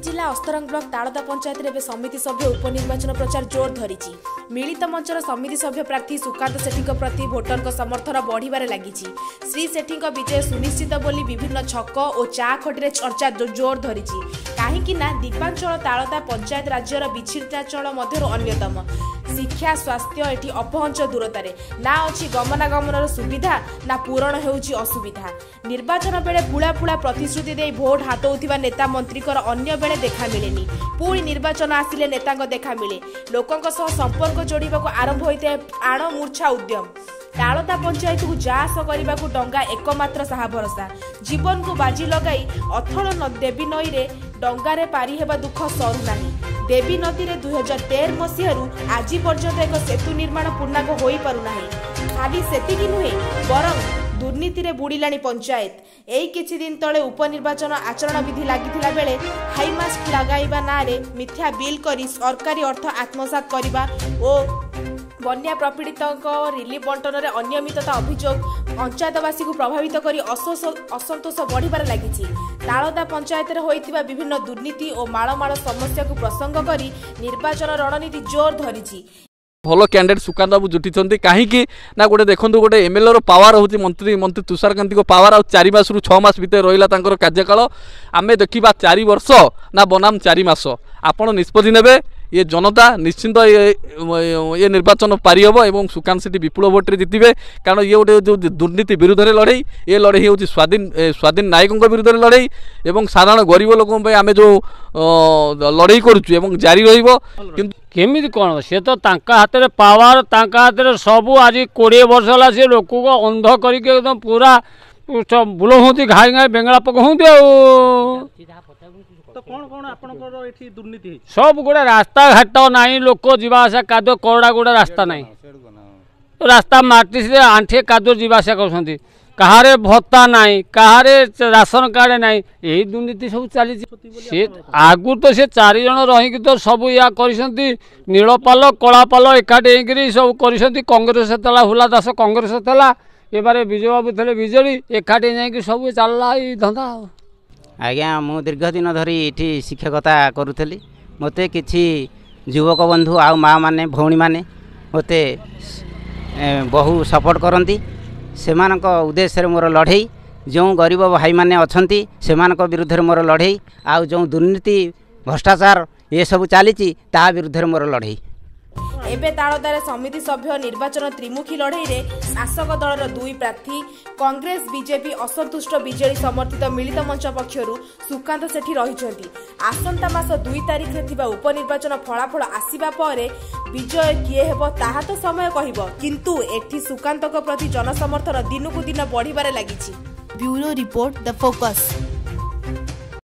जिला अस्तरंग ब्लॉक तालदा पंचायत रे समिति सभ्य उपनिर्वाचन प्रचार जोर धरी। मिलित मंचर समिति सभ्य प्रार्थी सुकांत सेठी प्रति भोटर समर्थन बढ़िबार लगी। श्री सेठी विजय सुनिश्चित बोली विभिन्न छक और चा खटी चर्चा जोर धरी। कहीं दीपांचल तालदा पंचायत राज्यर विच्छिन्नांचल मध्य अन्यतम। शिक्षा स्वास्थ्य एटी अपहंच दूरतार ना अच्छी गमनागमन सुविधा ना पूरण होउछि असुविधा। निर्वाचन बेले पुला पुला प्रतिश्रुति दे भोट हाथौथिबा नेता मंत्रीकर अन्य बेले देखा मिलेनी। पुणी निर्वाचन आसिले नेतांक देखा मिले। लोकंक सह संपर्क जोड़िबाको आरंभ होइते प्राण मूर्छा उद्यम। तालदा पंचायत को जास करने को डंगा एकमात्र साहा भरोसा। जीवन को बाजी लगाई अथल देवी नई रे डंगारे पारी हेबा दुख सरू नाही। देवी नदी रे 2013 मसीहारू आज पर्यंत एक सेतु निर्माण पूर्णांग होई पारु नाही। खाली सेतिकी नुहे बरं दुर्नीति रे बुड़िलाणी पंचायत। एई किछि दिन तले उपनिर्वाचन आचरण विधि लागिथिला बेले हाईमास्ट लगाइबा नारे मिथ्या बिल करी सरकारी अर्थ आत्मसात करिबा ओ बन्या प्रपीड़ित रिलीफ बंटन में अनियमितता अभियोग पंचायतवासी को प्रभावित कर असंतोष बढ़िबार लगी। तालदा पंचायत में होइथिबा विभिन्न दुर्नीति और मालमाल समस्या को प्रसंग करी निर्वाचन रणनीति जोर धरी। भल कैंडिडेट सुकांत बाबू जुटी कहीं ना गोटे देखो गोटे एमएलए पावर हूँ मंत्री तुषारकांति पावर 4 मास रु 6 मास भितर रहा कार्यकाल। आम देखा 4 वर्ष ना बनाम 4 मास। आपण निष्पत्ति नेबे ये जनता निश्चिंत ये निर्वाचन पारी हम और सुकांत सेठी विपुल भोटे जितबे। कारण ये गोटे जो दुर्नीति विरुद्ध में लड़े ये लड़े हूँ स्वाधीन नायकों विरुद्ध में लड़े और साधारण गरीब लोकों आम जो लड़े करुँ जारी केमिति कौन से तो हाथ में पावर हाथ में सब आज 20 वर्ष है सी लोक को अंध करके एकदम पूरा बुलाऊँ घाई घाई बेंगला पकाऊँ। तो कौन आपनकर एठी दुर्नीति सब गोटे रास्ता घाट नहीं लोक जावासा कादो करड़ा गोटे रास्ता नहीं रास्ता माटी से आंठे कादो जावासा कर कहारे भत्ता नहीं कहारे राशन कार्ड नहीं यही दुर्नीति सब चली। आगु तो से 4 जन रही तो सब या नीलपाल कलापाल एकाठी सब कर कांग्रेस था हुला दास कांग्रेस था एबारे विजय बाबू थे विजेडी एकाठी जाकि सब चलला धंदा। आज्ञा मु दीर्घ दिन धरी ये शिक्षकता करुली। मते किछि युवक बंधु आ माँ माने भौणी माने मते बहु सपोर्ट करती। सेमानक उद्देश्य मोर लड़ई जो गरीब भाई माने अछंती सेमानक विरुद्ध मोर लड़ई आ जो दुर्नीति भ्रष्टाचार ये सब चली ता विरुद्ध मोर लड़ई। एबे तालदार समिति सभ्य निर्वाचन त्रिमुखी लड़ई रे शासक दलर 2 प्रार्थी कांग्रेस बीजेपी असंतुष्ट बीजेडी समर्थित मिलित मंच पक्षरु सुकांत सेठी रहिछंती। आसंता मास 2 तारिख रे थिबा उपनिर्वाचन फलाफल आसीबा परे विजय किए हेबो ताहा तो समय कहिबो, किंतु एठी सुकांतक प्रति जनसमर्थन दिनकु दिन बढ़िबारे लागिछि। Bureau report the focus.